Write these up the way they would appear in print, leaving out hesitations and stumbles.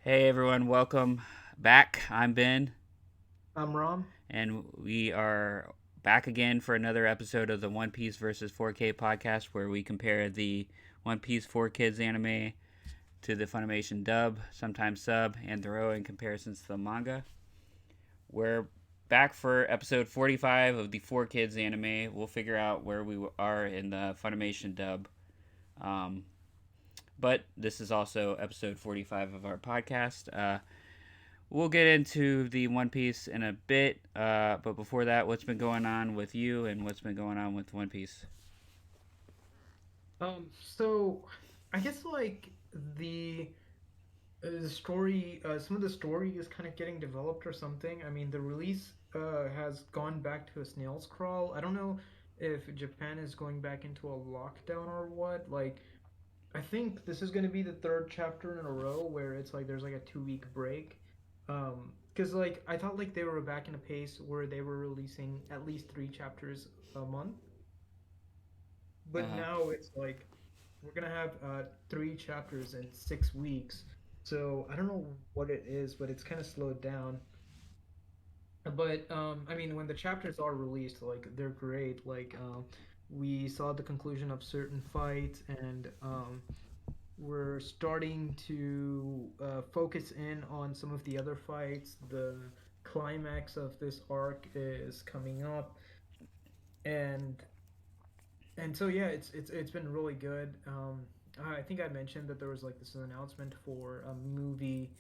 Hey everyone, welcome back. I'm Ben, I'm Rom. and we are back again for another episode of the One Piece versus 4K podcast where we compare the One Piece 4Kids anime to the Funimation dub, sometimes sub, and throw in comparisons to the manga. We're back for episode 45 of the 4Kids anime. We'll figure out where we are in the Funimation dub. Um, but this is also episode 45 of our podcast. We'll get into the One Piece in a bit, but before that, what's been going on with you and what's been going on with One Piece? So I guess like the story, some of the story is kind of getting developed or something. I mean, the release has gone back to a snail's crawl. I don't know if Japan is going back into a lockdown or what. Like, I think this is going to be the third chapter in a row where it's like there's like a 2 week break. Because like I thought like they were back in a pace where they were releasing at least 3 chapters a month, but Uh, now it's like we're gonna have 3 chapters in 6 weeks. So I don't know what it is, but it's kind of slowed down. But I mean, when the chapters are released, like they're great. Like we saw the conclusion of certain fights, and we're starting to focus in on some of the other fights. The climax of this arc is coming up, and so yeah, it's been really good. I think I mentioned that there was like this announcement for a movie,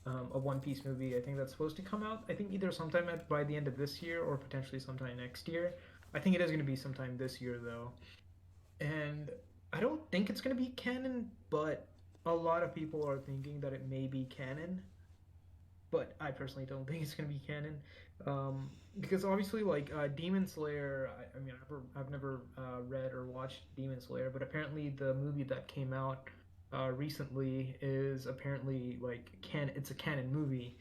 a One Piece movie. I think that's supposed to come out. I think either sometime by the end of this year or potentially sometime next year. I think it is going to be sometime this year though, and I don't think it's going to be canon, but a lot of people are thinking that it may be canon, but I personally don't think it's gonna be canon, because obviously, like Demon Slayer. I mean, I've never read or watched Demon Slayer, but apparently the movie that came out recently is apparently like can it's a canon movie.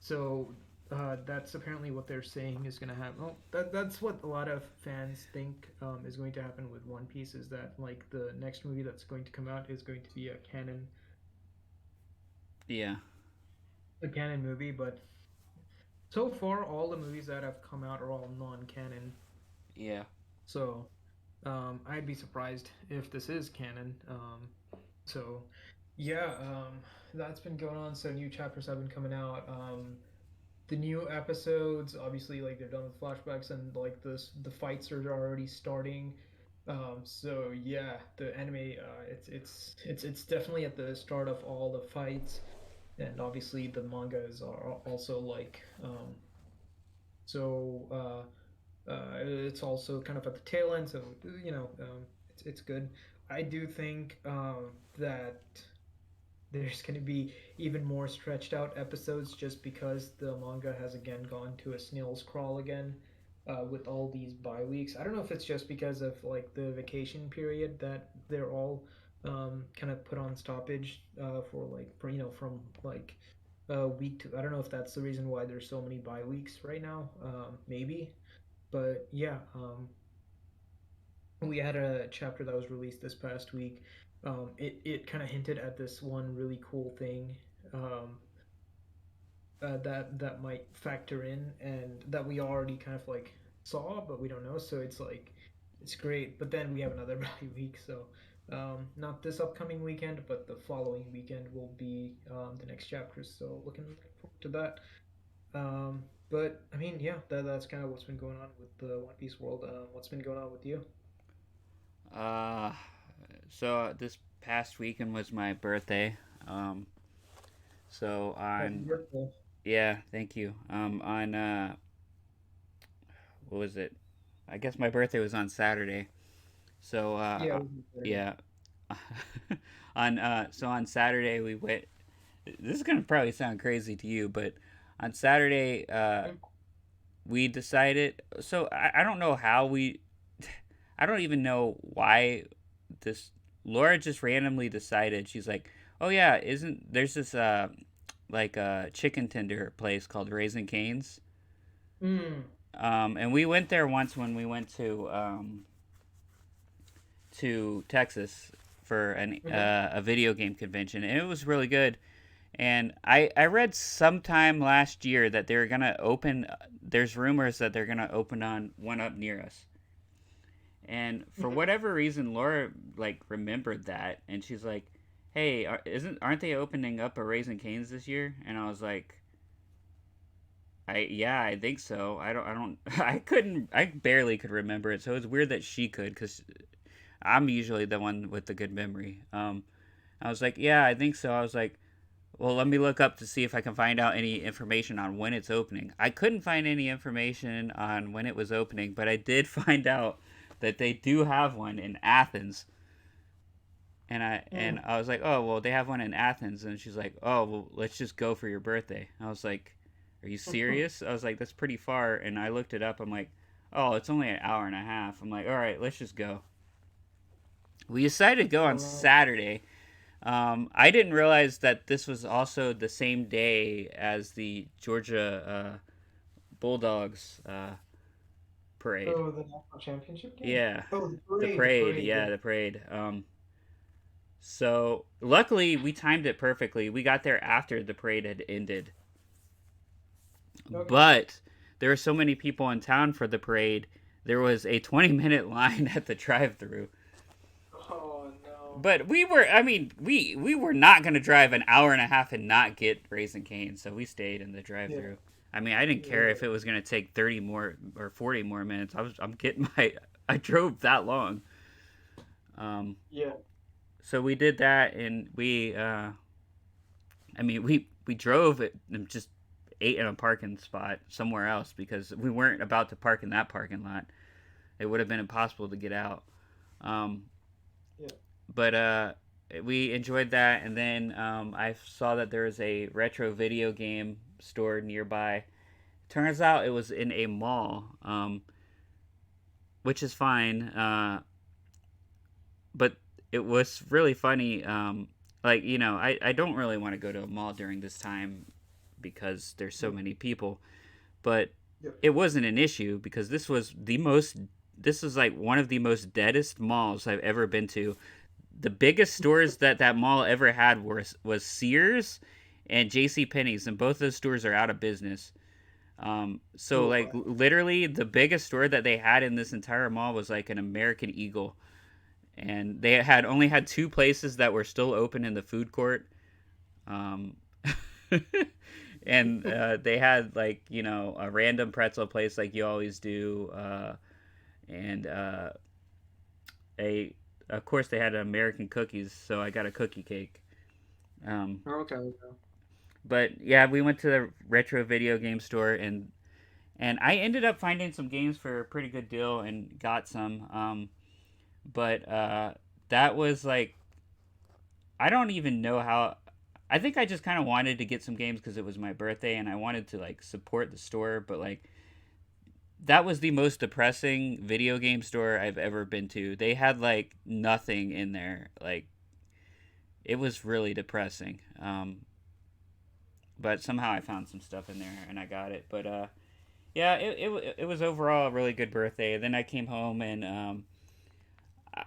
So that's apparently what they're saying is gonna happen. Well, that's what a lot of fans think is going to happen with One Piece is that like the next movie that's going to come out is going to be yeah, a canon movie, but so far, all the movies that have come out are all non-canon. yeah, So, I'd be surprised if this is canon. So, yeah, that's been going on. So, new chapters have been coming out. The new episodes, obviously, like they're done with flashbacks and like the fights are already starting. So yeah, the anime, it's definitely at the start of all the fights, and obviously the mangas are also like so it's also kind of at the tail end, so it's good. I do think that there's going to be even more stretched out episodes just because the manga has again gone to a snail's crawl again with all these bi-weeks. I don't know if it's just because of like the vacation period that they're all kind of put on stoppage for like from like a week to. I don't know if that's the reason why there's so many bi-weeks right now. Maybe, but yeah, we had a chapter that was released this past week. It kind of hinted at this one really cool thing um, that might factor in and that we already kind of like saw, but we don't know. So it's like it's great. But then we have another week, so not this upcoming weekend, but the following weekend will be the next chapters. So looking forward to that. But I mean, yeah, that's kind of what's been going on with the One Piece world. What's been going on with you? uh, this past weekend was my birthday. Um, so Happy on birthday. Yeah, thank you. On what was it? I guess my birthday was on Saturday. So Yeah, it was on Saturday. yeah, on Saturday we went. This is gonna probably sound crazy to you, but on Saturday Mm. we decided. So I don't know how we. I don't even know why this. Laura just randomly decided. She's like, "Oh yeah, isn't there's this like a chicken tender place called Raising Cane's?" Mm. And we went there once when we went to Texas for Mhm. a video game convention, and it was really good. And I read sometime last year that they're gonna open. There's rumors that they're gonna open on one up near us. And for Mhm. whatever reason, Laura like remembered that, and she's like, "Hey, aren't they opening up a Raising Cane's this year?" And I was like, I think so. I don't I couldn't I barely could remember it, so it's weird that she could because I'm usually the one with the good memory. I was like, yeah, I think so. I was like, well, let me look up to see if I can find out any information on when it's opening. I couldn't find any information on when it was opening, but I did find out that they do have one in Athens. And Mm. I was like, oh well, they have one in Athens, and she's like, oh well, let's just go for your birthday. I was like, are you serious? I was like, that's pretty far, and I looked it up. I'm like, oh, it's only an hour and a half. I'm like, all right, let's just go. We decided to go on Oh, Saturday. I didn't realize that this was also the same day as the Georgia Bulldogs parade. oh, the national championship game. Yeah, Oh, the the parade, the parade. parade. Yeah, Yeah. the parade. So luckily we timed it perfectly. We got there after the parade had ended, Okay. but there were so many people in town for the parade. There was a 20-minute line at the drive-through. Oh no. But I mean, we were not going to drive an hour and a half and not get Raising Cane, so we stayed in the Yeah. drive-through. I mean, I didn't care Yeah. if it was going to take 30 more or 40 more minutes. I'm getting my I drove that long. Um, Yeah. so we did that, and I mean, we drove it and just ate in a parking spot somewhere else because we weren't about to park in that parking lot. It would have been impossible to get out. Um, Yeah. but we enjoyed that, and then I saw that there was a retro video game store nearby. Turns out it was in a mall, which is fine. But it was really funny. Like I don't really want to go to a mall during this time because there's so Yeah. many people. But Yeah. it wasn't an issue because this was the most. This was like one of the most deadest malls I've ever been to. The biggest stores that mall ever had was Sears and J.C. Penney's, and both those stores are out of business. So Oh like wow. literally the biggest store that they had in this entire mall was like an American Eagle, and they had only had two places that were still open in the food court. Um, and they had like a random pretzel place like you always do, and a of course they had American cookies, so I got a cookie cake. Um, Okay. Okay. but yeah, we went to the retro video game store, and I ended up finding some games for a pretty good deal and got some. But that was like I don't even know how. I think I just kind of wanted to get some games because it was my birthday and I wanted to like support the store, but like that was the most depressing video game store I've ever been to. They had like nothing in there. Like it was really depressing. But somehow I found some stuff in there and I got it. But yeah, it was overall a really good birthday. Then I came home and I,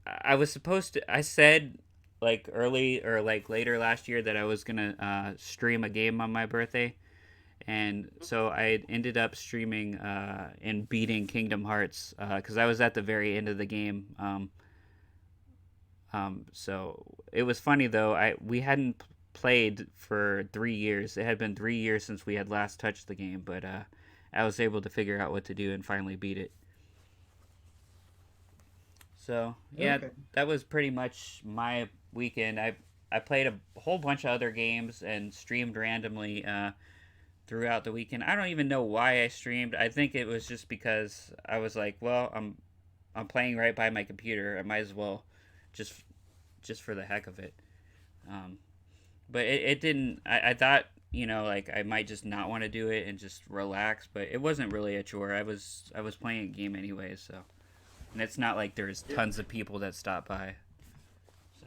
I was supposed to. I said like early or like later last year that I was gonna stream a game on my birthday, and so I ended up streaming and beating Kingdom Hearts because I was at the very end of the game. So it was funny though. We hadn't played for 3 years. It had been 3 years since we had last touched the game, but I was able to figure out what to do and finally beat it. So yeah, Okay. that was pretty much my weekend. I played a whole bunch of other games and streamed randomly throughout the weekend. I don't even know why I streamed. I think it was just because I was like, well, I'm playing right by my computer. I might as well just just for the heck of it. Um, but it didn't. I thought like I might just not want to do it and just relax, but it wasn't really a chore. I was playing a game anyway, so and it's not like there's Yeah. tons of people that stop by. So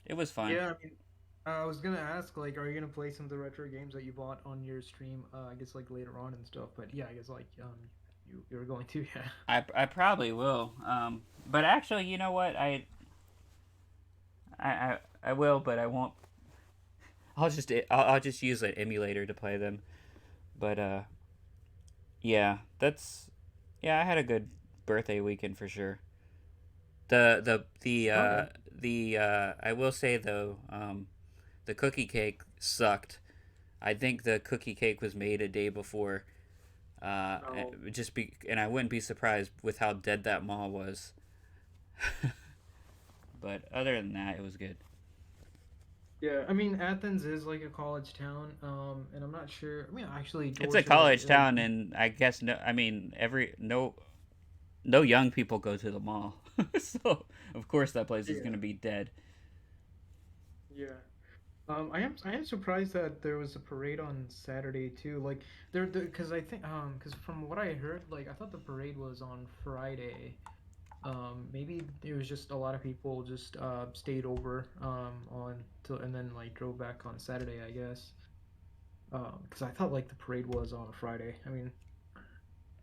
it was fun. Yeah. I mean, I was gonna ask, like, are you gonna play some of the retro games that you bought on your stream? I guess like later on and stuff. But yeah, I guess like you're going to. Yeah. I probably will. But actually, you know what? I will, but I won't. I'll just use an emulator to play them. But yeah, that's yeah. I had a good birthday weekend for sure. Okay. I will say though, the cookie cake sucked. I think the cookie cake was made a day before. Oh. And I wouldn't be surprised with how dead that mall was. But other than that, it was good. Yeah, I mean Athens is like a college town, and I'm not sure. I mean, actually, It's a Georgia, college like, town, and I guess no. I mean, every no young people go to the mall, so of course that place is yeah, gonna be dead. yeah. I am surprised that there was a parade on Saturday too. Like, because I think, because from what I heard, like, I thought the parade was on Friday. Maybe it was just a lot of people just stayed over on till and then like drove back on Saturday, I guess. Because I thought like the parade was on a Friday. I mean,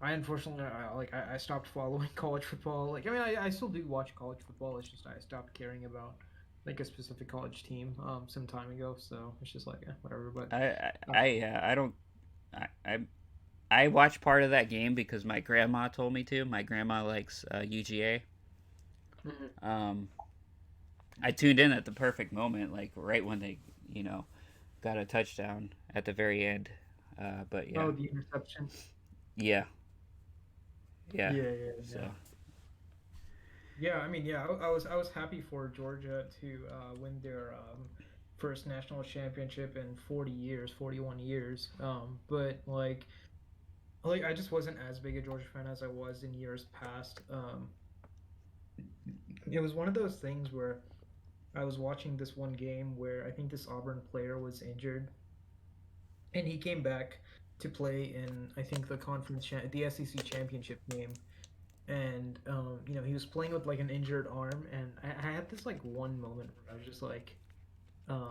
I unfortunately I stopped following college football. Like I mean I still do watch college football. It's just I stopped caring about like a specific college team some time ago. So it's just like whatever. But I don't. I I watched part of that game because my grandma told me to. My grandma likes UGA. mhm. Um, I tuned in at the perfect moment, like right when they, you know, got a touchdown at the very end. But yeah, Oh, the interception. yeah, yeah. Yeah, yeah, yeah. So Yeah, I mean, yeah, I was happy for Georgia to win their first national championship in 40 years, 41 years. But like I just wasn't as big a Georgia fan as I was in years past. It was one of those things where I was watching this one game where I think this Auburn player was injured, and he came back to play in I think the SEC championship game, and he was playing with like an injured arm, and I had this like one moment where I was just like, um,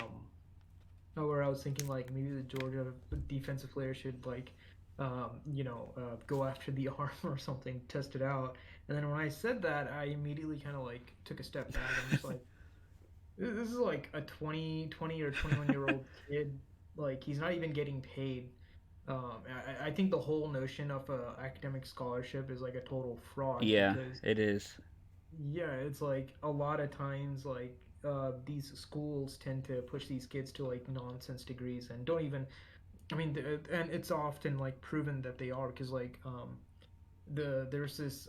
where I was thinking like maybe the Georgia defensive player should like, go after the arm or something, test it out. And then when I said that, I immediately kind of like took a step back. I'm just like, this is like a 20 or 21-year-old kid. Like he's not even getting paid. I think the whole notion of a academic scholarship is like a total fraud yeah, because it is. yeah, it's like a lot of times like these schools tend to push these kids to like nonsense degrees and don't even. I mean, and it's often like proven that they are because like there's this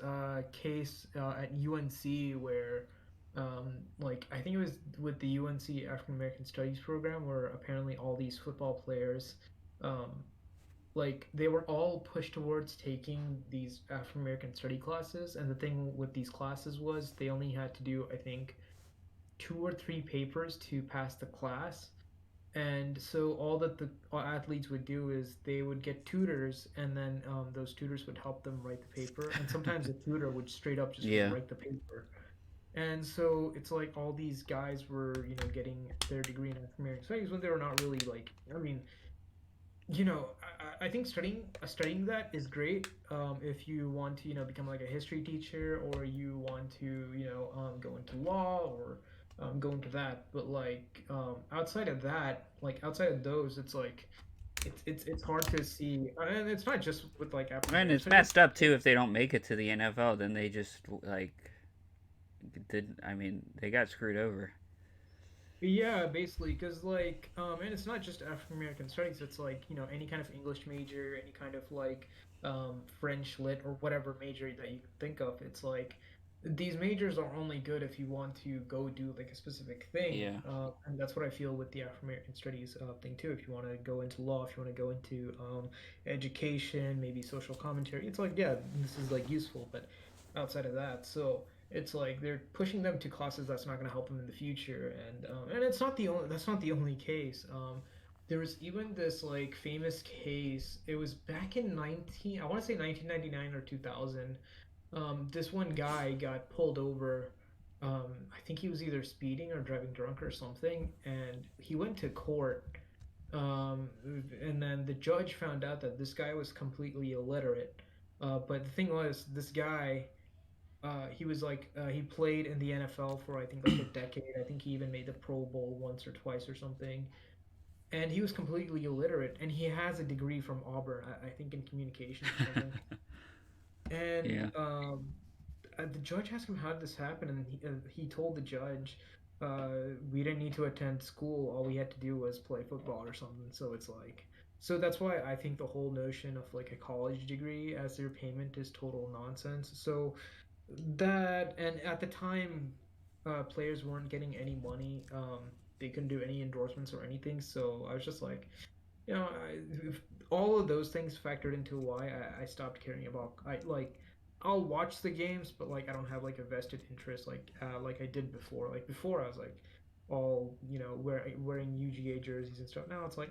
case at UNC where like I think it was with the UNC African American Studies program where apparently all these football players um, like they were all pushed towards taking these African American study classes, and the thing with these classes was they only had to do I think two or three papers to pass the class. And so all that the athletes would do is they would get tutors, and then those tutors would help them write the paper. And sometimes the tutor would straight up just Yeah, write the paper. And so it's like all these guys were, getting their degree in African American studies when they were not really like. I mean, I think studying that is great if you want to become like a history teacher or you want to go into law or go into that. But like outside of that, like outside of those, it's like it's hard to see, and it's not just with like African and American it's studies. messed up too if they don't make it to the NFL. Then they just like did. I mean, they got screwed over. Yeah, basically, because like, and it's not just African American studies. It's like any kind of English major, any kind of like French lit or whatever major that you can think of. It's like these majors are only good if you want to go do like a specific thing, Yeah, and that's what I feel with the African American studies thing too. If you want to go into law, if you want to go into education, maybe social commentary, it's like yeah, this is like useful, but outside of that, so it's like they're pushing them to classes that's not going to help them in the future, and it's not the only that's not the only case. There was even this like famous case. It was back in 19 I want to say 1999 or 2000. This one guy got pulled over. I think he was either speeding or driving drunk or something, and he went to court. And then the judge found out that this guy was completely illiterate. But the thing was, this guy he was like he played in the NFL for I think like a decade. I think he even made the Pro Bowl once or twice or something. and he was completely illiterate, and he has a degree from Auburn, I think in communications or something. And Yeah. the judge asked him how did this happen, and he told the judge, we didn't need to attend school. All we had to do was play football or something. So it's like, so that's why I think the whole notion of like a college degree as their payment is total nonsense. So that, and at the time, players weren't getting any money. They couldn't do any endorsements or anything. So I was just like, if all of those things factored into why I stopped caring about. I like I'll watch the games, but like I don't have like a vested interest like I did before. Like before, I was like all wearing UGA jerseys and stuff. Now it's like,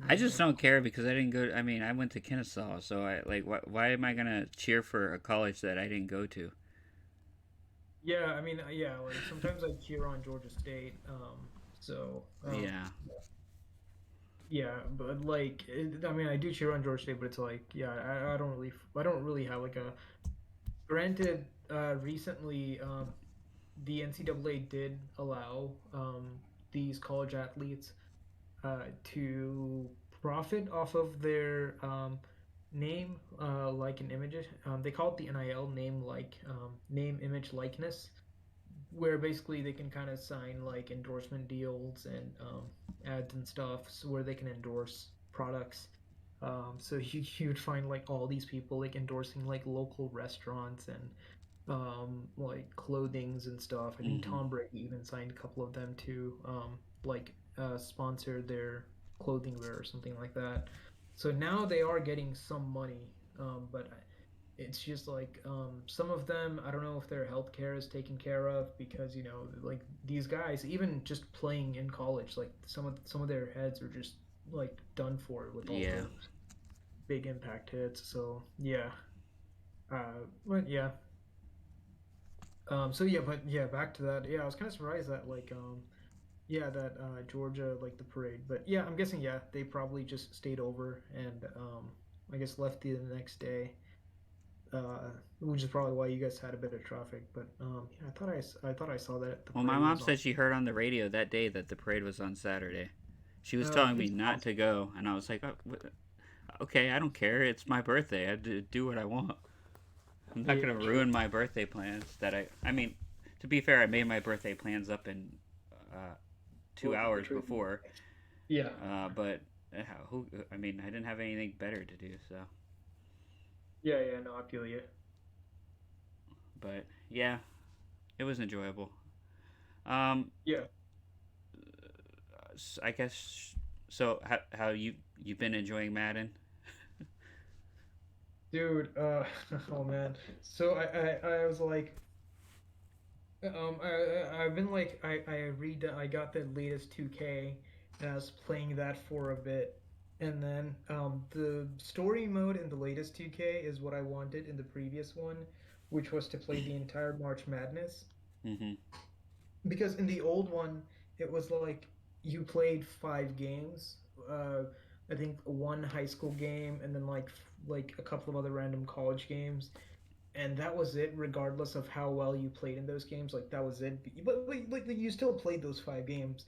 I just yeah. don't care because I didn't go. I mean, I went to Kennesaw, so I like. Why am I gonna cheer for a college that I didn't go to? Yeah, I mean, yeah, like sometimes I cheer on Georgia State. So Yeah, yeah, but like, I mean, I do cheer on Georgia State, but it's like, yeah, I don't really have like a. Granted, recently, the NCAA did allow these college athletes to profit off of their name, like an image. They call it the NIL, name, image, likeness, where basically they can kind of sign like endorsement deals and ads and stuff, so where they can endorse products. So you'd find like all these people like endorsing like local restaurants and like clothings and stuff. I think hmm Tom Brady even signed a couple of them to sponsor their clothing wear or something like that. So now they are getting some money, but it's just like some of them, I don't know if their healthcare is taken care of because like these guys even just playing in college, like some of their heads are just like done for with all yeah. the big impact hits. So yeah, but yeah. So yeah, but yeah, back to that. Yeah, I was kind of surprised that yeah, that Georgia like the parade. But yeah, I'm guessing yeah, they probably just stayed over and I guess left the next day. Which is probably why you guys had a bit of traffic. But yeah, I thought I saw that the Well, my parade mom was on. said she heard on the radio that day that the parade was on Saturday. She was telling me It's not to possible. go, and I was like, okay, I don't care. It's my birthday. I do what I want. I'm not Yeah, gonna true. ruin my birthday plans. I mean, to be fair, I made my birthday plans up in uh, two Well, hours true. before. Yeah, But who? I mean, I didn't have anything better to do. So, yeah, yeah. No, I feel you. but yeah, it was enjoyable. Um, Yeah, I guess so. How you've been enjoying Madden? dude. Oh man. So I was like, I've been like I got the latest 2K and I was playing that for a bit. And then the story mode in the latest 2K is what I wanted in the previous one, which was to play the entire March Madness. Mm-hmm. Because in the old one, it was like you played 5 games. Uh, I think one high school game and then like a couple of other random college games, and that was it regardless of how well you played in those games. Like that was it, but like you still played those 5 games.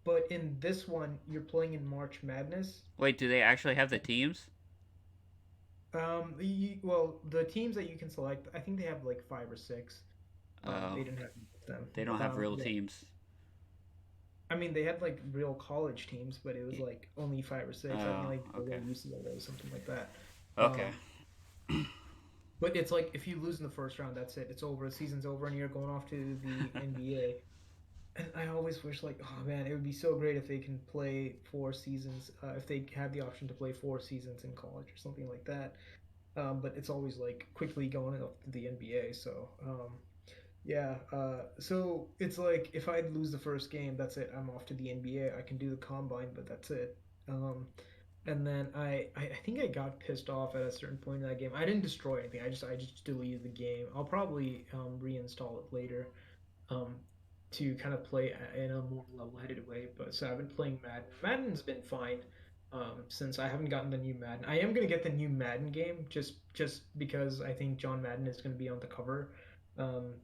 But in this one you're playing in March Madness. Wait, do they actually have the teams? Well, the teams that you can select, I think they have like 5 or 6. They Oh, didn't have them. they don't have real Yeah, teams. I mean they had like real college teams, but it was like only 5 or 6. I think Oh, like okay, UCLA or something like that. okay. um but it's like if you lose in the first round, that's it, it's over, the season's over and you're going off to the NBA. And I always wish, like, oh man, it would be so great if they can play 4 seasons, if they had the option to play 4 seasons in college or something like that. But it's always like quickly going up to the NBA. So yeah, so it's like if I lose the first game, that's it. I'm off to the NBA. I can do the combine, but that's it. Um, and then I think I got pissed off at a certain point in that game. I didn't destroy anything. I just deleted the game. I'll probably reinstall it later, um, to kind of play in a more level-headed way. But so I've been playing Madden. Madden's been fine, since I haven't gotten the new Madden. I am gonna get the new Madden game just because I think John Madden is gonna be on the cover, um,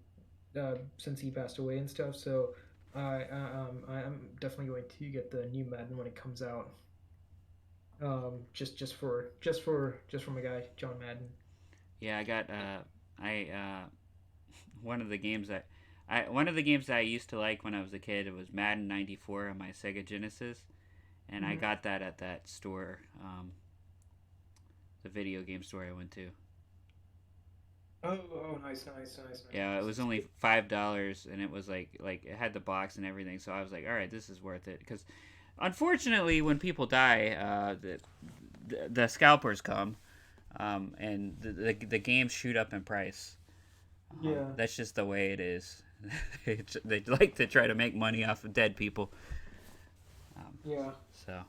since he passed away and stuff. So I'm definitely going to get the new Madden when it comes out. Just for my guy John Madden. Yeah, I got I one of the games that one of the games that I used to like when I was a kid. It was Madden '94 on my Sega Genesis, and I Mhm. got that at that store, the video game store I went to. Oh, nice, nice, nice, Yeah, it nice. was So, only $5, and it was like it had the box and everything. So I was like, all right, this is worth it. Because unfortunately, when people die, the scalpers come, and the games shoot up in price. yeah, That's just the way it is. They like to try to make money off of dead people. Um, yeah. so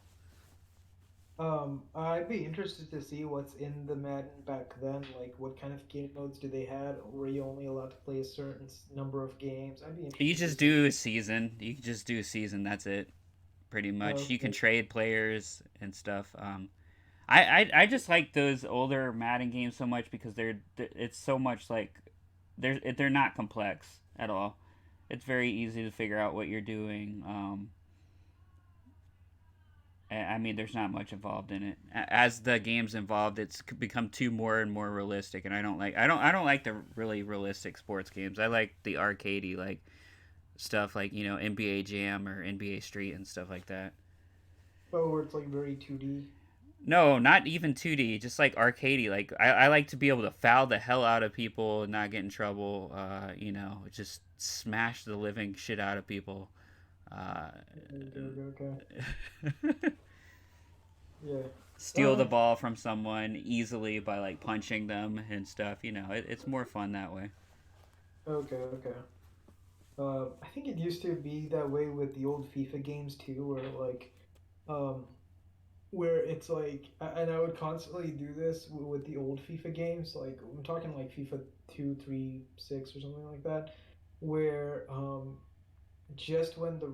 I'd be interested to see what's in the Madden back then. Like, what kind of game modes do they had? Were you only allowed to play a certain number of games? I'd be you interested to just see. do a season. You just do a season. That's it. Pretty much. You can Okay. trade players and stuff. I just like those older Madden games so much because it's so much like they're not complex at all. It's very easy to figure out what you're doing. I mean, there's not much involved in it. As the game's involved, it's become too more and more realistic, and I don't like the really realistic sports games. I like the arcadey like stuff, like NBA Jam or NBA Street and stuff like that. Oh, where it's like very 2D. No, not even 2D, just like arcadey. Like I like to be able to foul the hell out of people and not get in trouble. Just smash the living shit out of people. Uh, Okay, okay, okay. Yeah. Steal the Uh, ball from someone easily by like punching them and stuff. It's more fun that way. okay, okay. I think it used to be that way with the old FIFA games too, um, where it's like, and I would constantly do this with the old FIFA games. Like I'm talking like FIFA 2, 3, 6, or something like that, where just when the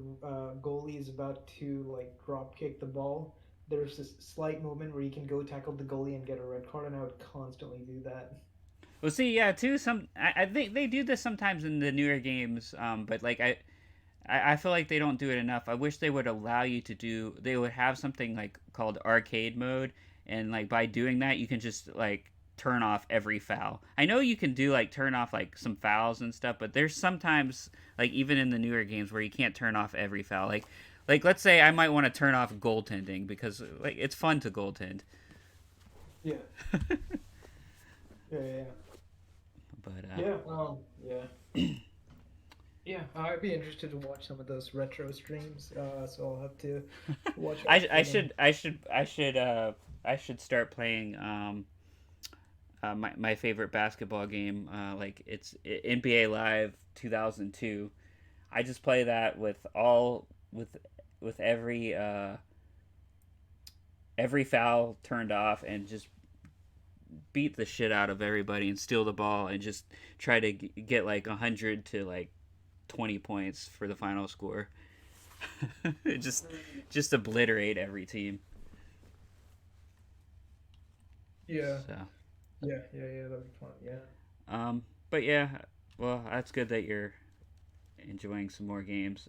goalie is about to like drop kick the ball, there's this slight moment where you can go tackle the goalie and get a red card, and I would constantly do that. Well, see, yeah, too. I think they do this sometimes in the newer games, but like I feel like they don't do it enough. I wish they would allow you to do. They would have something like called arcade mode, and like by doing that, you can just like turn off every foul. I know you can do like turn off like some fouls and stuff, but there's sometimes like even in the newer games where you can't turn off every foul. Like let's say I might want to turn off goaltending because like it's fun to goaltend. Yeah, yeah, yeah, yeah. But Yeah, yeah. Yeah, I'd be interested to watch some of those retro streams. So I'll have to watch out I for them. should I should start playing my favorite basketball game, like it's NBA Live 2002. I just play that with every foul turned off and just beat the shit out of everybody and steal the ball and just try to get like 100 to like 20 points for the final score. just Mm. just obliterate every team. Yeah, So, yeah. That'd be fun. Yeah. but yeah, well, that's good that you're enjoying some more games.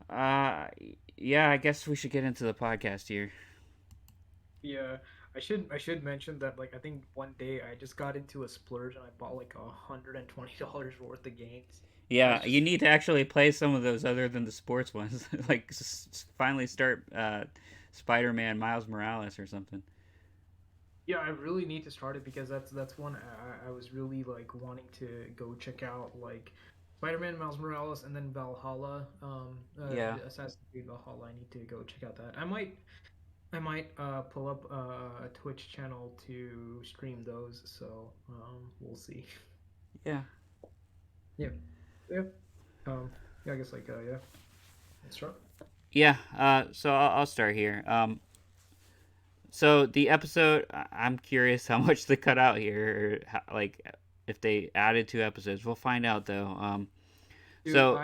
Uh, yeah, I guess we should get into the podcast here. Yeah, I should mention that like I think one day I just got into a splurge and I bought like $120 worth of games. I was Yeah, you just need to actually play some of those other than the sports ones. Like, finally start Spider-Man Miles Morales or something. Yeah, I really need to start it because that's one I was really like wanting to go check out like Spider-Man, Miles Morales, and then Valhalla. Yeah, Assassin's Creed Valhalla. I need to go check out that. I might pull up a Twitch channel to stream those. So we'll see. yeah, Yeah, yeah. Yeah. I guess yeah. Let's start. yeah. So I'll start here. So the episode, I'm curious how much they cut out here, or how, like if they added 2 episodes. We'll find out though. Dude, So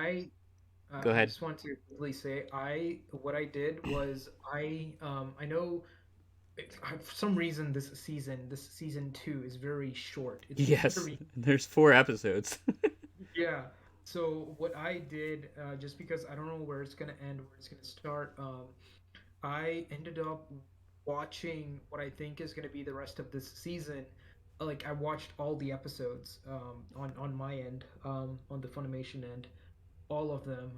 go I ahead. just want to quickly say I what I did was I know for some reason this season 2 is very short. It's Yes, very there's 4 episodes. yeah. So what I did, just because I don't know where it's gonna end, where it's gonna start, I ended up watching what I think is gonna be the rest of this season. Like I watched all the episodes on my end, on the Funimation end, all of them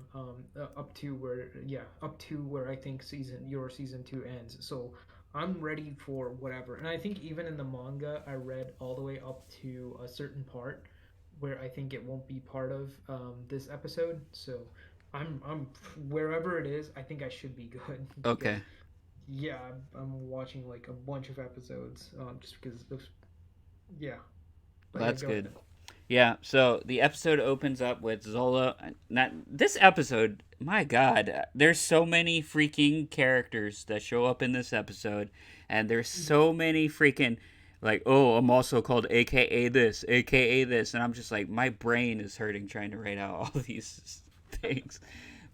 up to where I think your season 2 ends. So I'm ready for whatever. And I think even in the manga I read all the way up to a certain part where I think it won't be part of this episode. So I'm wherever it is, I think I should be good because Okay. yeah, I'm watching like a bunch of episodes just because of yeah. But Well, yeah, that's go good. ahead. Yeah, so the episode opens up with Zola. Not this episode. My God, there's so many freaking characters that show up in this episode, and there's so many freaking like, oh, I'm also called AKA this, AKA this, and I'm just like, my brain is hurting trying to write out all these things.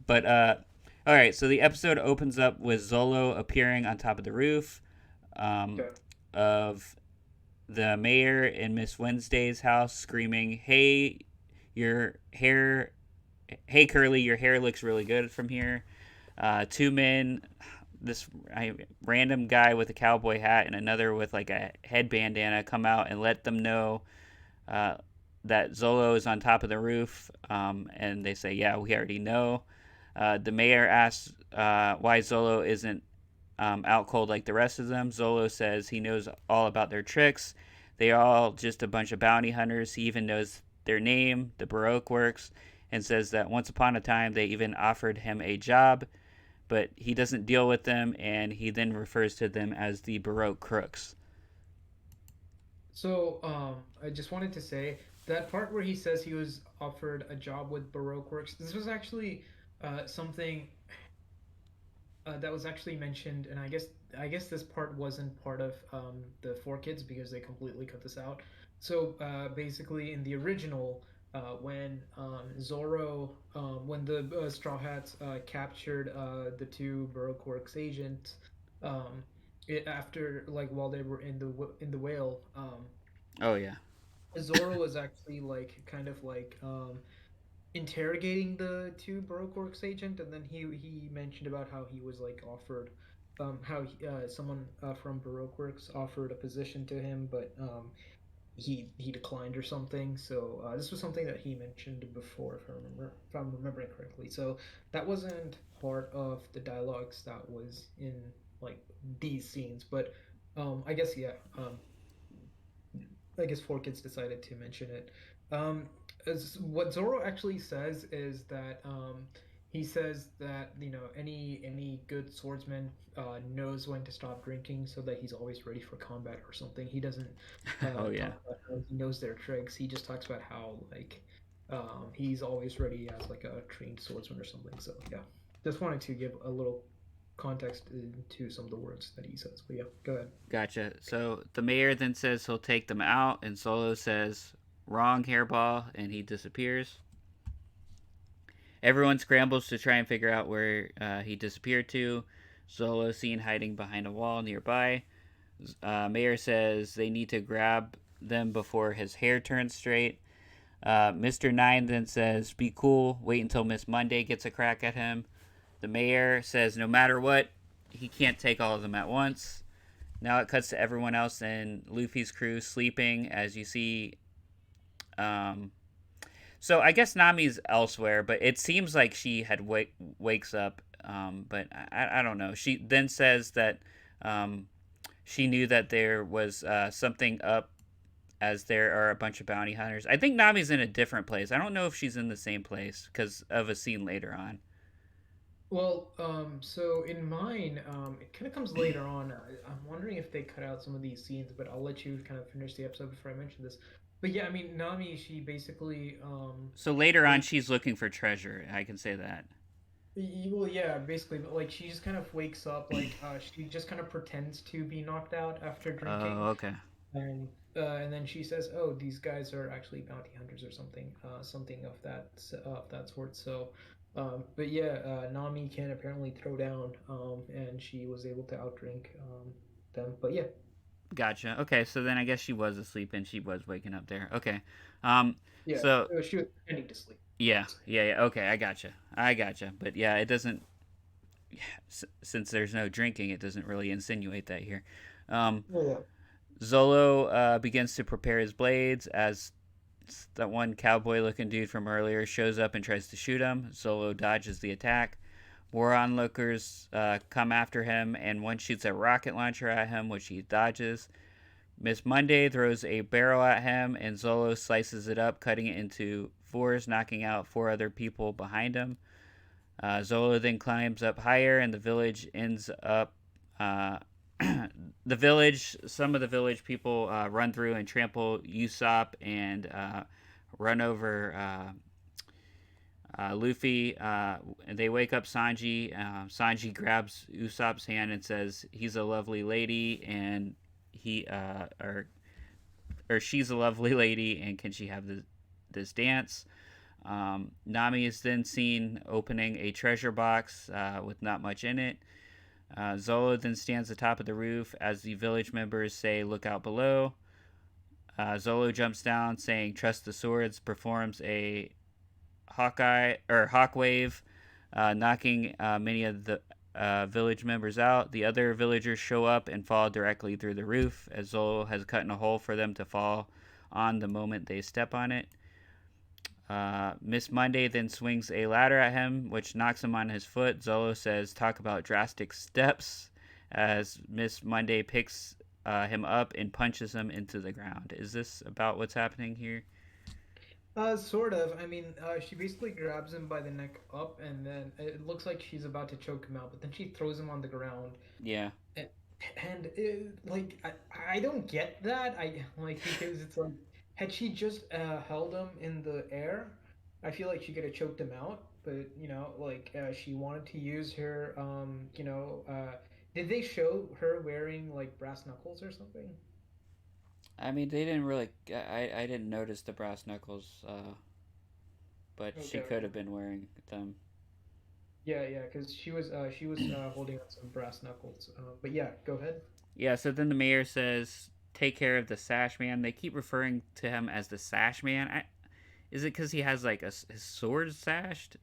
But all right, so the episode opens up with Zolo appearing on top of the roof um, Okay. of the mayor in Miss Wednesday's house screaming, "Hey, your hair, hey Curly, your hair looks really good from here." Two men, this random guy with a cowboy hat and another with like a head bandana, come out and let them know uh, that Zolo is on top of the roof. And they say, "Yeah, we already know." The mayor asks why Zolo isn't out cold like the rest of them. Zolo says he knows all about their tricks. They are all just a bunch of bounty hunters. He even knows their name, the Baroque works, and says that once upon a time they even offered him a job, but he doesn't deal with them, and he then refers to them as the Baroque crooks. So, I just wanted to say that part where he says he was offered a job with Baroque Works, this was actually something that was actually mentioned, and I guess this part wasn't part of the Four Kids because they completely cut this out. So basically, in the original, when when the Straw Hats captured the two Baroque Works agents, um, after like while they were in the whale. Oh yeah. Zoro was actually like kind of like interrogating the two Baroque Works agent, and then he mentioned about how he was like offered, someone from Baroque Works offered a position to him, but he declined or something. So this was something that he mentioned before, if I'm remembering correctly. So that wasn't part of the dialogues that was in like these scenes, but I guess yeah. I guess Four Kids decided to mention it. What Zoro actually says is that he says that any good swordsman knows when to stop drinking, so that he's always ready for combat or something. He doesn't Oh yeah. talk about how he knows their tricks. He just talks about how like he's always ready as like a trained swordsman or something. So yeah, just wanted to give a little context to some of the words that he says. But yeah, go ahead. Gotcha. So the mayor then says he'll take them out, and Solo says, "Wrong, hairball," and he disappears. Everyone scrambles to try and figure out where he disappeared to. Solo seen hiding behind a wall nearby. Mayor says they need to grab them before his hair turns straight. Mr. Nine then says, "Be cool, wait until Miss Monday gets a crack at him." The mayor says, no matter what, he can't take all of them at once. Now it cuts to everyone else in Luffy's crew sleeping, as you see. Um, so I guess Nami's elsewhere, but it seems like she had wakes up. But I don't know. She then says that um, she knew that there was something up, as there are a bunch of bounty hunters. I think Nami's in a different place. I don't know if she's in the same place because of a scene later on. Well, so in mine, it kind of comes later on. I'm wondering if they cut out some of these scenes, but I'll let you kind of finish the episode before I mention this. But yeah, I mean, Nami, she basically, So later on, wake, she's looking for treasure. I can say that. well, yeah, basically, but like she just kind of wakes up, like she just kind of pretends to be knocked out after Oh, drinking, okay. and then she says, "Oh, these guys are actually bounty hunters or something, something of that sort." So, but yeah, Nami can apparently throw down, and she was able to outdrink them. But yeah, Gotcha. Okay, so then I guess she was asleep and she was waking up there. Okay. Um, yeah, so she was pretending to sleep. Yeah. Okay, I gotcha. But yeah, it doesn't. Since there's no drinking, it doesn't really insinuate that here. Um, Yeah, yeah. Zolo begins to prepare his blades as that one cowboy-looking dude from earlier shows up and tries to shoot him. Zolo dodges the attack. More onlookers come after him, and one shoots a rocket launcher at him, which he dodges. Miss Monday throws a barrel at him, and Zolo slices it up, cutting it into fours, knocking out four other people behind him. Zolo then climbs up higher, and the village ends up. Uh, the village, some of the village people run through and trample Usopp and run over Luffy. They wake up Sanji. Sanji grabs Usopp's hand and says, "He's a lovely lady," and he or she's a lovely lady, and can she have this dance? Nami is then seen opening a treasure box with not much in it. Zolo then stands atop of the roof as the village members say, "Look out below." Zolo jumps down, saying, "Trust the swords," performs a Hawkeye or Hawk Wave, knocking many of the village members out. The other villagers show up and fall directly through the roof, as Zolo has cut in a hole for them to fall on the moment they step on it. Miss Monday then swings a ladder at him, which knocks him on his foot. Zolo says, "Talk about drastic steps," as Miss Monday picks him up and punches him into the ground. Is this about what's happening here? Sort of. I mean, she basically grabs him by the neck up, and then it looks like she's about to choke him out, but then she throws him on the ground. Yeah. And, and like, I don't get that. I like because it's like, had she just held him in the air, I feel like she could have choked him out. But like she wanted to use her. Did they show her wearing like brass knuckles or something? I mean, they didn't really. I didn't notice the brass knuckles, but she Okay, could okay. have been wearing them. Yeah, yeah, because she was holding on some brass knuckles. But yeah, go ahead. Yeah. So then the mayor says, "Take care of the Sash Man." They keep referring to him as the Sash Man. Is it because he has like his sword sashed?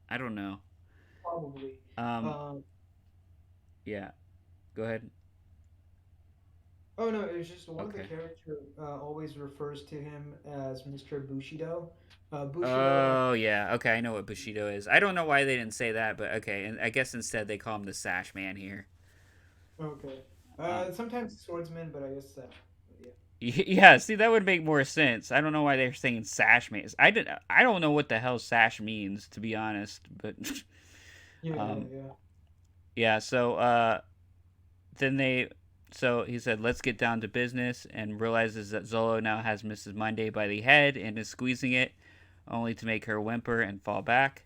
I don't know. Probably. Um. Um, Yeah. Go ahead. oh no, it was just one of the Okay. characters always refers to him as Mr. Bushido. Bushido. Oh yeah. Okay, I know what Bushido is. I don't know why they didn't say that, but okay. And I guess instead they call him the Sash Man here. Okay. Um. Sometimes swordsman, but I guess that. Yeah. Yeah. See, that would make more sense. I don't know why they're saying Sash Man. I did. I don't know what the hell Sash means, to be honest. But Yeah, yeah, um. yeah. Yeah. So then they. So he said, "Let's get down to business," and realizes that Zolo now has Mrs. Monday by the head and is squeezing it, only to make her whimper and fall back.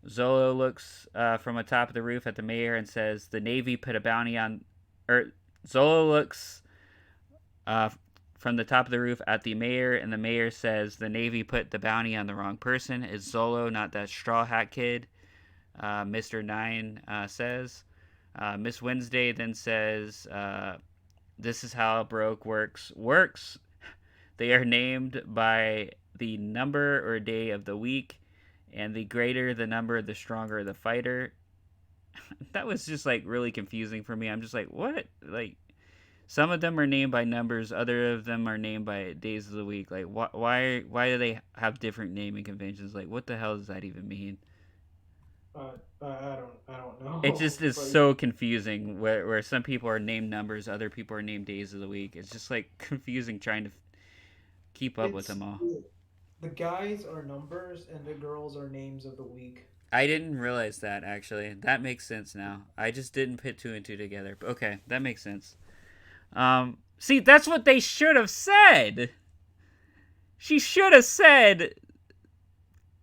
Zolo looks from atop of the roof at the mayor and says, "The Navy put a bounty on." Or Zolo looks uh, from the top of the roof at the mayor, and the mayor says, "The Navy put the bounty on the wrong person. It's Zolo, not that straw hat kid." Mr. Nine says. Miss Wednesday then says, "This is how Baroque works. They are named by the number or day of the week, and the greater the number, the stronger the fighter." That was just like really confusing for me. I'm just like, what? Like, some of them are named by numbers, other of them are named by days of the week. Like, why do they have different naming conventions? Like, what the hell does that even mean? I don't It know, just is but so confusing where some people are named numbers, other people are named days of the week. It's just like confusing trying to keep up with it's them all. the guys are numbers and the girls are names of the week. I didn't realize that actually. That makes sense now. I just didn't put two and two together. Okay, that makes sense. See, that's what they should have said. She should have said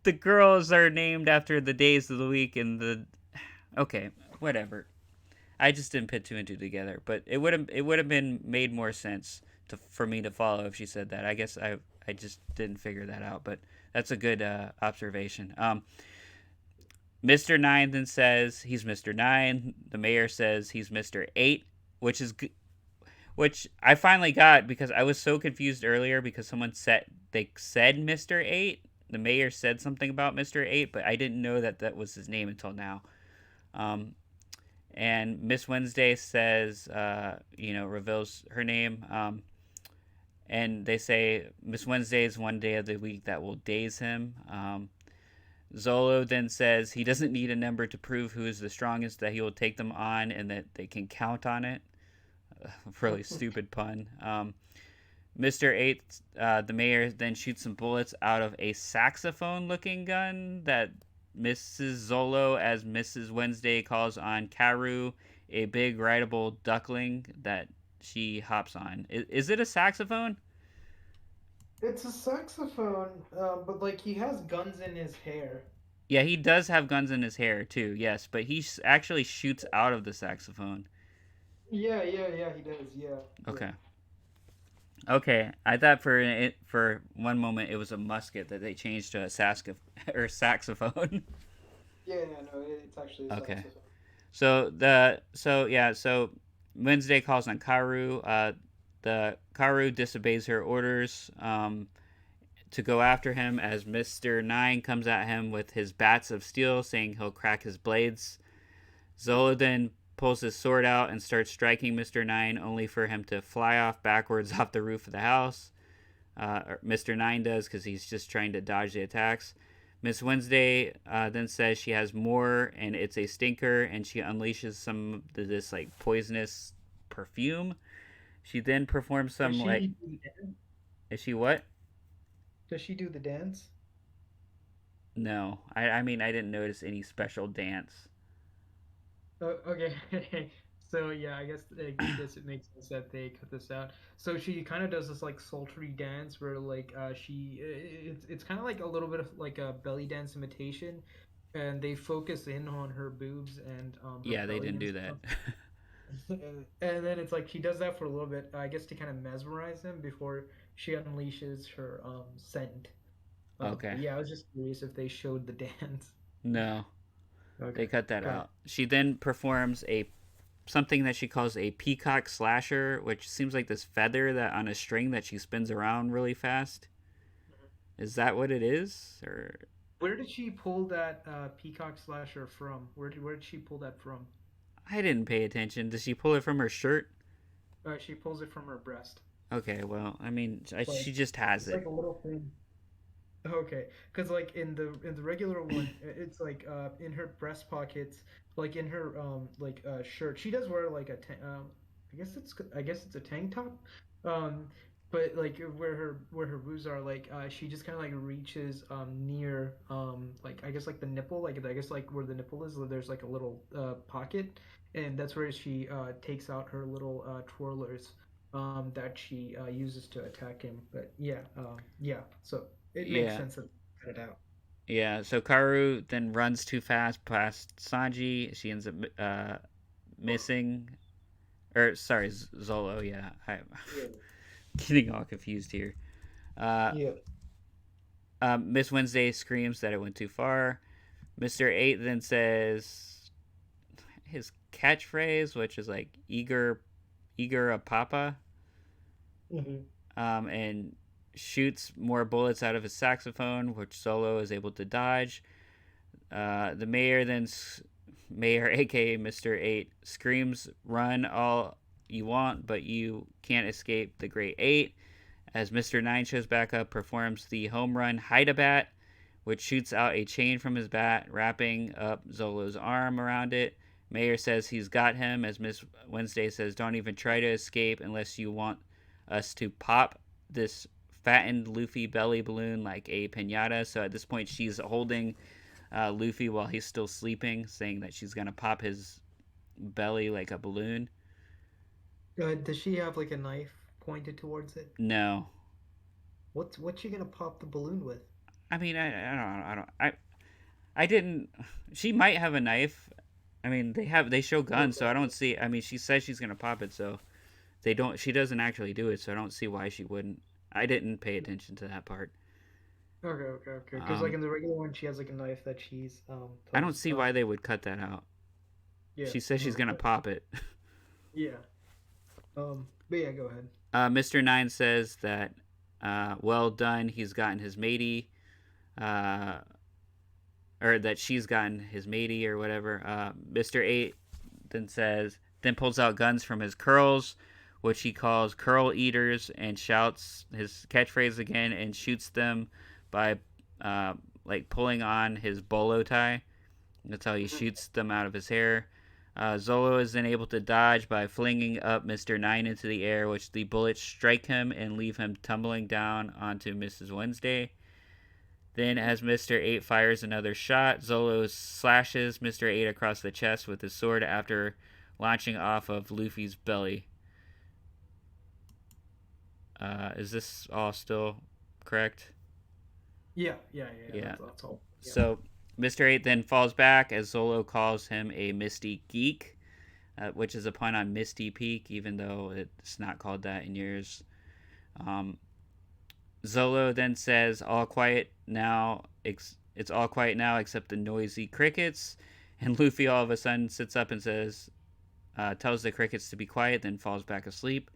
the girls are named after the days of the week and the. Okay, whatever. I just didn't put two and two together, but it would have been made more sense for me to follow if she said that. I guess I just didn't figure that out, but that's a good observation. Mr. Nine then says he's Mr. Nine. The mayor says he's Mr. Eight, which is which I finally got because I was so confused earlier because someone said they said Mr. Eight, the mayor said something about Mr. 8, but I didn't know that that was his name until now. Um, and Miss Wednesday says, reveals her name. And they say Miss Wednesday is one day of the week that will daze him. Zolo then says he doesn't need a number to prove who is the strongest, that he will take them on and that they can count on it. Really stupid pun. Mr. 8, the mayor, then shoots some bullets out of a saxophone looking gun that Mrs. Zolo, as Mrs. Wednesday, calls on Karu, a big rideable duckling that she hops on. Is it a saxophone? It's a saxophone, but like he has guns in his hair. Yeah, he does have guns in his hair too, yes, but he actually shoots out of the saxophone. Yeah, yeah, yeah, he does. Yeah, yeah. Okay. Okay, I thought for one moment it was a musket that they changed to a or saxophone. Yeah, yeah, no, it's actually a Okay. saxophone. So Wednesday calls on Karu. The Karu disobeys her orders to go after him as Mr. Nine comes at him with his bats of steel, saying he'll crack his blades. Zolo then pulls his sword out and starts striking Mr. Nine, only for him to fly off backwards off the roof of the house. Mr. Nine does because he's just trying to dodge the attacks. Miss Wednesday then says she has more, and it's a stinker, and she unleashes some of this like poisonous perfume. She then performs Does some like, she do the dance? is she what? Does she do the dance? No, I mean I didn't notice any special dance. Oh, okay. So yeah, I guess it makes sense that they cut this out. So she kind of does this like sultry dance where like it's kind of like a little bit of like a belly dance imitation, and they focus in on her boobs and her Yeah, they belly didn't and do that. stuff. And then it's like she does that for a little bit, I guess, to kind of mesmerize him before she unleashes her scent. But Okay. yeah, I was just curious if they showed the dance. No, they Okay, cut that got it. out. She then performs a something that she calls a peacock slasher, which seems like this feather that on a string that she spins around really fast. Mhm. Is that what it is? Or Where did she pull that peacock slasher from? Where did she pull that from? I didn't pay attention. Does she pull it from her shirt? She pulls it from her breast. Okay, well, I mean, Like she just has it's it. like a little thing. Okay, because like in the regular one, it's like in her breast pockets, like in her shirt. She does wear like I guess it's a tank top, um, but like where her boobs are, like she just kind of like reaches near like I guess like the nipple, like I guess like where the nipple is. There's like a little pocket, and that's where she takes out her little twirlers that she uses to attack him. But yeah, yeah. So it makes Yeah, sense that cut it out. yeah. So Karu then runs too fast past Sanji. She ends up missing. Or sorry, Zolo. Yeah, I'm Yeah, getting all confused here. Uh, yeah. Miss Wednesday screams that it went too far. Mr. 8 then says his catchphrase, which is like eager a papa, Hmm. and shoots more bullets out of his saxophone, which Solo is able to dodge. The mayor then, Mayor aka Mr. 8, screams, "Run all you want, but you can't escape the Great Eight." As Mr. 9 shows back up, performs the home run Hide-a-Bat, which shoots out a chain from his bat, wrapping up Zolo's arm around it. Mayor says he's got him, as Miss Wednesday says, "Don't even try to escape unless you want us to pop this fattened Luffy belly balloon like a pinata." So at this point, she's holding Luffy while he's still sleeping, saying that she's going to pop his belly like a balloon. Does she have like a knife pointed towards it? No. What's she gonna pop the balloon with? I mean, I didn't. She might have a knife. I mean, they show guns, so I don't see. I mean, she says she's gonna pop it, so they don't. She doesn't actually do it, so I don't see why she wouldn't. I didn't pay attention to that part. Okay, okay, okay. Because like Um, in the regular one, she has like a knife that she's I don't tells see why they would cut that out. yeah, She says she's gonna pop it. yeah. But yeah, go ahead. Mr. Nine says that, well done. He's gotten his matey. uh, or that she's gotten his matey or whatever. Mr. 8 then pulls out guns from his curls, which he calls curl eaters, and shouts his catchphrase again and shoots them by like pulling on his bolo tie. That's how he shoots them out of his hair. Zolo is then able to dodge by flinging up Mr. 9 into the air, which the bullets strike him and leave him tumbling down onto Mrs. Wednesday. Then, as Mr. 8 fires another shot, Zolo slashes Mr. 8 across the chest with his sword after launching off of Luffy's belly. Is this all still correct? Yeah. That's all. Yeah. So, Mr. 8 then falls back as Zolo calls him a Misty Geek, which is a pun on Misty Peak, even though it's not called that in yours. Zolo then says, "All quiet now. It's all quiet now except the noisy crickets." And Luffy all of a sudden sits up and tells the crickets to be quiet, then falls back asleep.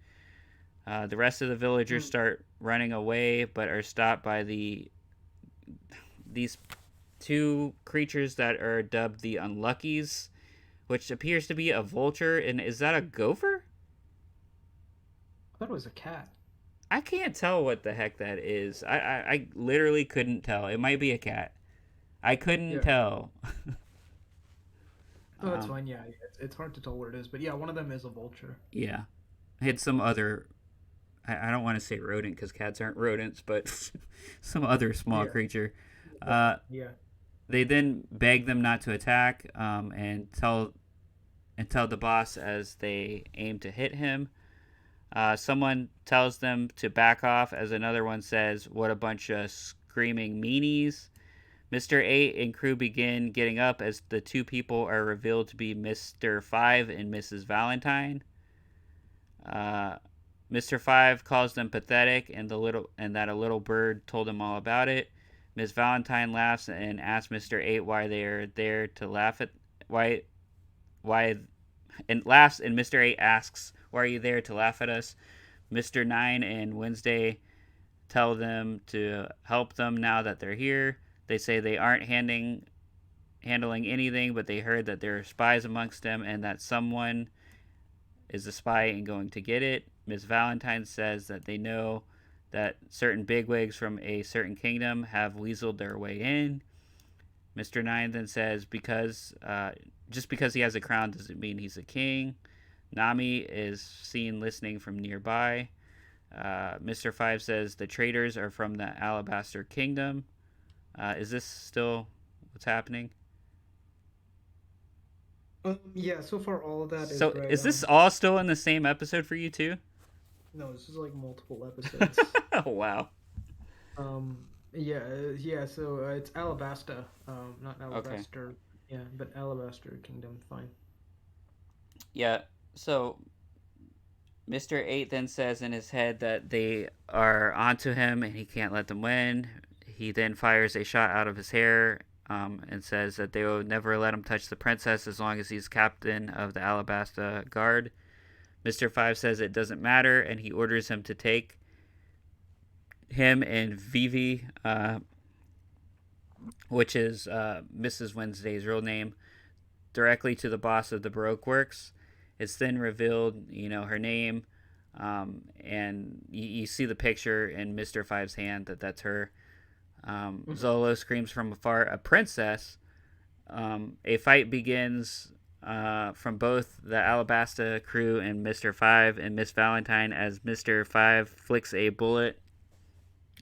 The rest of the villagers start running away, but are stopped by these two creatures that are dubbed the Unluckies, which appears to be a vulture. And is that a gopher? I thought it was a cat. I can't tell what the heck that is. I literally couldn't tell. It might be a cat. I couldn't tell. Oh, that's fine. Yeah, it's hard to tell what it is, but yeah, one of them is a vulture. Yeah. I had some other. I don't want to say rodent because cats aren't rodents, but some other small creature. Yeah. They then beg them not to attack, and tell the boss as they aim to hit him. Someone tells them to back off as another one says, "What a bunch of screaming meanies." Mr. 8 and crew begin getting up as the two people are revealed to be Mr. 5 and Mrs. Valentine. Mr. 5 calls them pathetic and that a little bird told him all about it. Miss Valentine laughs and asks Mr. 8 why they are there to laugh at why and laughs, and Mr. 8 asks, "Why are you there to laugh at us?" Mr. 9 and Wednesday tell them to help them now that they're here. They say they aren't handling anything, but they heard that there are spies amongst them and that someone is a spy and going to get it. Miss Valentine says that they know that certain bigwigs from a certain kingdom have weaseled their way in. Mr. 9 then says just because he has a crown doesn't mean he's a king. Nami is seen listening from nearby. Mr. 5 says the traitors are from the Alabaster Kingdom. Is this still what's happening? Yeah, so far all of that is So right is this on. all still in the same episode for you too? No, this is like multiple episodes. Oh, wow. Yeah, so it's Alabasta, not Okay. Alabaster. Yeah, but Alabaster Kingdom, fine. Yeah. So Mr. 8 then says in his head that they are onto him and he can't let them win. He then fires a shot out of his hair, and says that they will never let him touch the princess as long as he's captain of the Alabasta Guard. Mr. 5 says it doesn't matter, and he orders him to take him and Vivi, which is Mrs. Wednesday's real name, directly to the boss of the Baroque Works. It's then revealed, her name, and you see the picture in Mr. Five's hand that's her. Zolo screams from afar, "A princess!" A fight begins from both the Alabasta crew and Mr. 5 and Miss Valentine as Mr. 5 flicks a bullet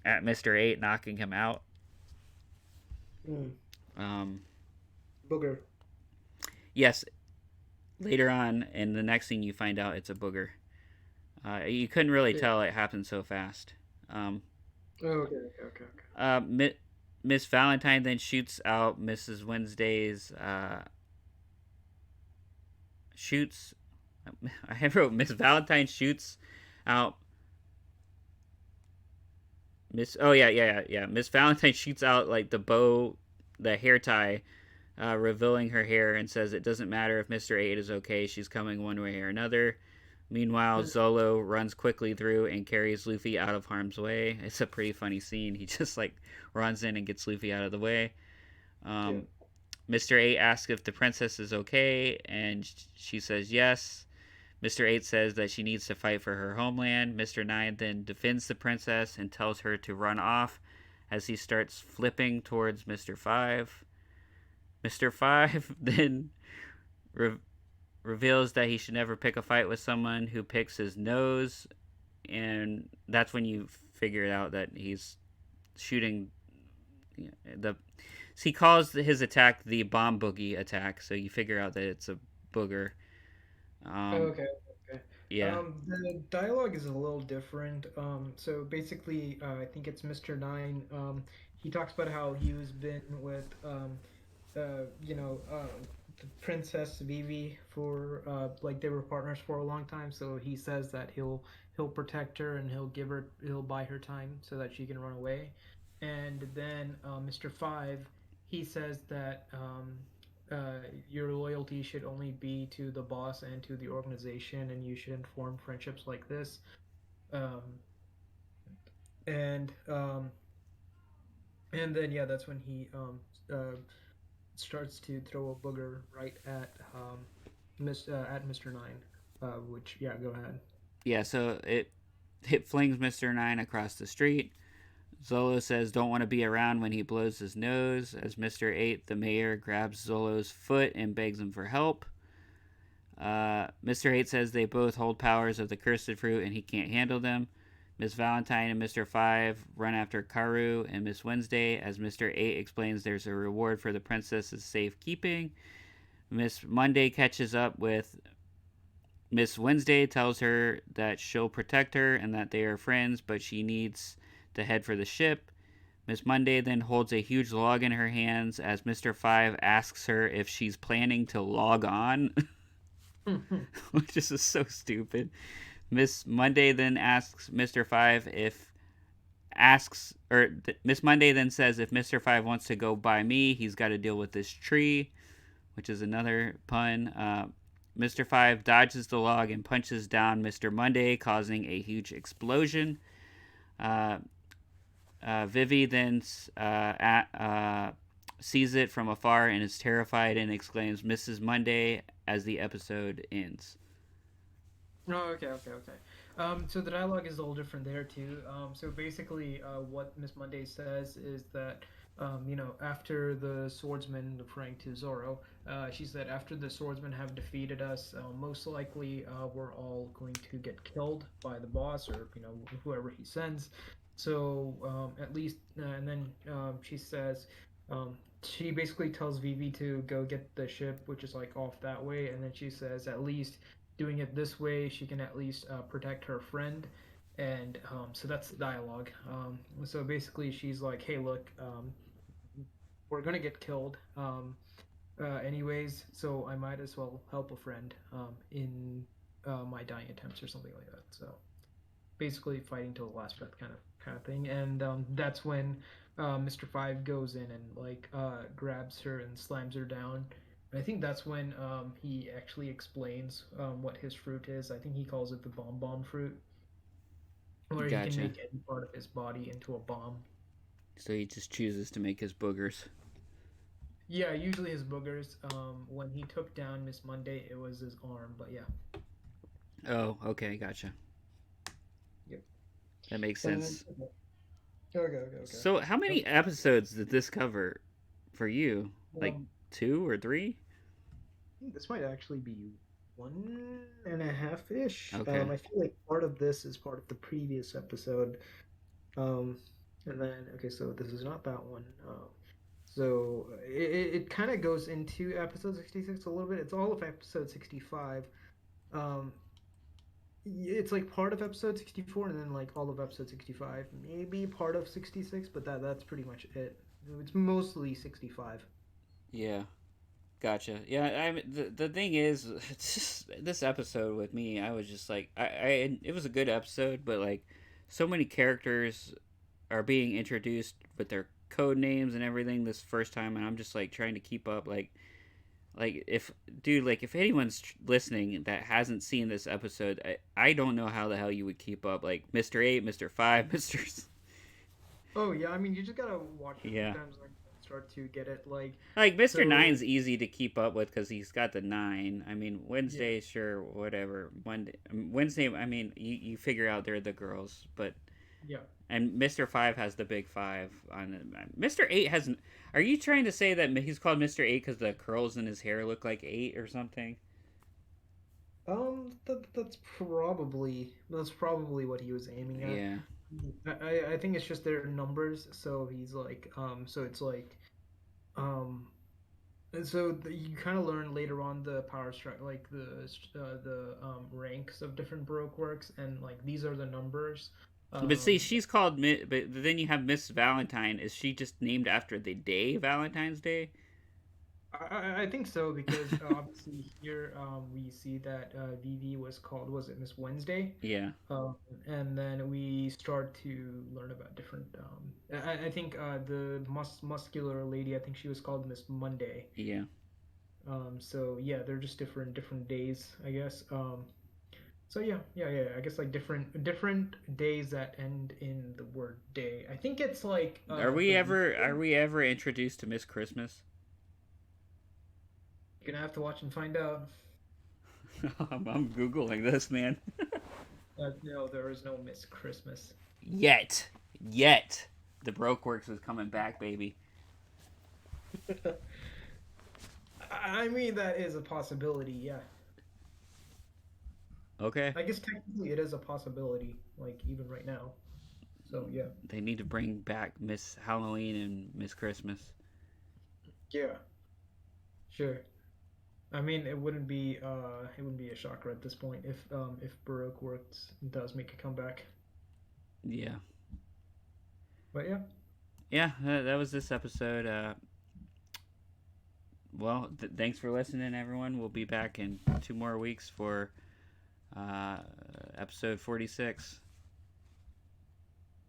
at Mr. 8, knocking him out. Mm. Um, Booger. yes, later on, in the next scene, you find out it's a booger. You couldn't really tell it happened so fast. Okay. Miss Valentine then shoots out Mrs. Wednesday's shoots. I wrote Miss Valentine shoots out Miss. Oh yeah. Miss Valentine shoots out like the hair tie, revealing her hair, and says it doesn't matter if Mr. 8 is okay. She's coming one way or another. Meanwhile, Zolo runs quickly through and carries Luffy out of harm's way. It's a pretty funny scene. He just like runs in and gets Luffy out of the way. Yeah. Um, Mr. 8 asks if the princess is okay, and she says yes. Mr. 8 says that she needs to fight for her homeland. Mr. 9 then defends the princess and tells her to run off as he starts flipping towards Mr. 5. Mr. 5 then re- reveals that he should never pick a fight with someone who picks his nose, and that's when you figure out that he's shooting the. He calls his attack the bomb boogie attack, so you figure out that it's a booger. Um, Okay. Okay. yeah, The dialogue is a little different. So basically, I think it's Mr. Nine. He talks about how he's been with, the Princess Vivi for, like they were partners for a long time. So he says that he'll protect her and he'll buy her time so that she can run away. And then Mr. Five, he says that your loyalty should only be to the boss and to the organization, and you shouldn't form friendships like this. Um, and and then yeah, that's when he starts to throw a booger right at at Mr. Nine. Which yeah, go ahead. yeah. So it flings Mister 9 across the street. Zolo says don't want to be around when he blows his nose. As Mister 8, the mayor, grabs Zolo's foot and begs him for help. Mr. 8 says they both hold powers of the cursed fruit and he can't handle them. Miss Valentine and Mr. 5 run after Karu and Miss Wednesday as Mr. 8 explains there's a reward for the princess's safekeeping. Miss Monday catches up with Miss Wednesday, tells her that she'll protect her and that they are friends, but she needs to head for the ship. Miss Monday then holds a huge log in her hands as Mr. 5 asks her if she's planning to log on, which is just so stupid. Miss Monday then asks Mr. 5 if Miss Monday then says if Mr. 5 wants to go by me, he's got to deal with this tree, which is another pun. Mr. 5 dodges the log and punches down Mr. Monday, causing a huge explosion. Uh, Vivi then sees it from afar and is terrified and exclaims Mrs. Monday as the episode ends. Oh, okay, okay, okay. So the dialogue is a little different there too. So basically, what Miss Monday says is that, after the swordsman, referring to Zoro, she said, after the swordsmen have defeated us, most likely we're all going to get killed by the boss or whoever he sends. So at least, and then she says, she basically tells Vivi to go get the ship, which is like off that way, and then she says, at least doing it this way, she can at least protect her friend. And so that's the dialogue. So basically, she's like, "Hey, look, we're gonna get killed, anyways. So I might as well help a friend in my dying attempts or something like that." So basically, fighting to the last breath, kind of thing. And that's when Mr. Five goes in and like grabs her and slams her down. I think that's when he actually explains what his fruit is. I think he calls it the bomb fruit, where he can Gotcha. make any part of his body into a bomb. So he just chooses to make his boogers. Yeah, usually his boogers. When he took down Miss Monday, it was his arm, but yeah. Oh, okay, gotcha. Yep. That makes And sense. okay. So, how many episodes did this cover for you? Like Um, 2 or 3? I think this might actually be 1.5 ish. Okay, I feel like part of this is part of the previous episode. Um, and then okay, so this is not that one. So it kind of goes into episode 66 a little bit. It's all of episode 65. Um, it's like part of episode 64 and then like all of episode 65, maybe part of 66, but that's pretty much it. It's mostly 65. yeah, gotcha. Yeah, the thing is, it's just, this episode with me, I was just like, it was a good episode, but like, so many characters are being introduced with their code names and everything this first time, and I'm just like trying to keep up. like if dude, like if anyone's listening that hasn't seen this episode, I don't know how the hell you would keep up. Like Mr. 8, Mr. 5, Mr. Oh yeah, I mean you just gotta watch a few Yeah. times and start to get it. Like Like Mr. so, Nine's easy to keep up with because he's got the 9. I mean, yeah, Wednesday, sure, whatever. Wednesday, I mean, you figure out they're the girls, but yeah. and Mr. 5 has the big 5 on it. Mr. 8 has. Are you trying to say that he's called Mr. 8 because the curls in his hair look like 8 or something? That's probably what he was aiming at. Yeah, I think it's just their numbers. So he's like so it's like um and so you kind of learn later on the power strike, like the ranks of different Baroque works, and like these are the numbers. but see, Um, she's called. But then you have Miss Valentine. Is she just named after the day Valentine's Day? I think so because obviously here we see that Vivi was called, was it Miss Wednesday? Yeah, And then we start to learn about different. I think the muscular lady, I think she was called Miss Monday. yeah. So yeah, they're just different days, I guess. So yeah. I guess like different days that end in the word day. I think it's like the Are weekend. we ever introduced to Miss Christmas? You're gonna have to watch and find out. I'm googling this, man. No, there is no Miss Christmas. Yet, the Broke Works is coming back, baby. I mean, that is a possibility, yeah. Okay. I guess technically it is a possibility, like even right now. So yeah. They need to bring back Miss Halloween and Miss Christmas. Yeah, sure. I mean, it wouldn't be a shocker at this point if Baroque Works does make a comeback. Yeah. But yeah. Yeah, that was this episode. Well, thanks for listening, everyone. We'll be back in 2 more weeks for uh, episode 46.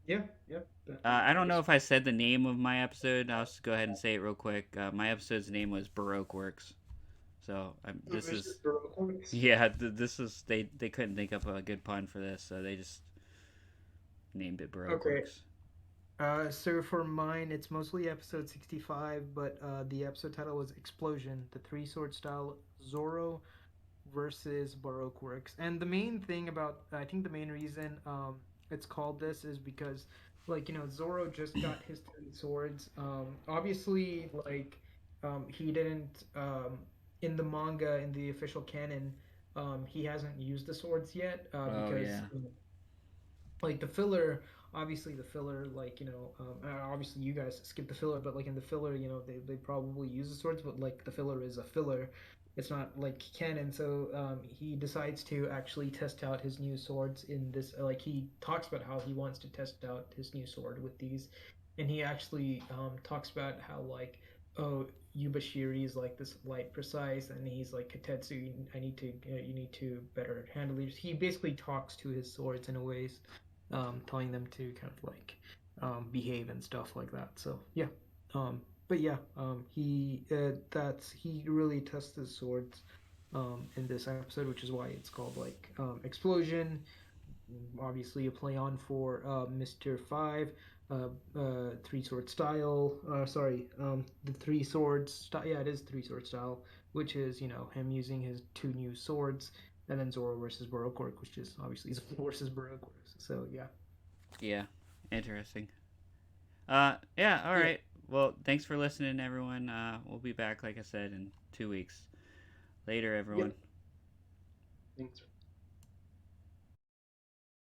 Yeah, yeah. I don't That know is if I said the name of my episode. I'll just go ahead and say it real quick. My episode's name was Baroque Works. So this Mr. is Baroque Works. yeah. This is they couldn't think up a good pun for this, so they just named it Baroque Okay. Works. So for mine, it's mostly episode 65, but the episode title was Explosion, the Three Sword Style Zorro versus Baroque Works. And the main thing about, I think the main reason it's called this is because, like, Zorro just got his three swords. Obviously, like, he didn't, in the manga, in the official canon, he hasn't used the swords yet Oh because, yeah, like, the filler. Obviously, the filler, like, obviously you guys skip the filler, but like in the filler, they probably use the swords, but like the filler is a filler, it's not like canon. So he decides to actually test out his new swords in this. Like he talks about how he wants to test out his new sword with these, and he actually talks about how like, oh, Yubashiri is like this light precise, and he's like, Katetsu, I need to you need to better handle these. He basically talks to his swords in a ways, telling them to kind of like behave and stuff like that. So yeah, but yeah, he really tests his swords in this episode, which is why it's called like explosion. Obviously, a play on for Mr. Five, three sword style. Sorry, the three swords style. Yeah, it is three sword style, which is him using his two new swords, and then Zoro versus Baroque, which is obviously Zoro versus Baroque. So yeah, yeah. Interesting. Yeah. All yeah, right. Well, thanks for listening, everyone. We'll be back, like I said, in 2 weeks. Later, yeah. everyone. Thanks.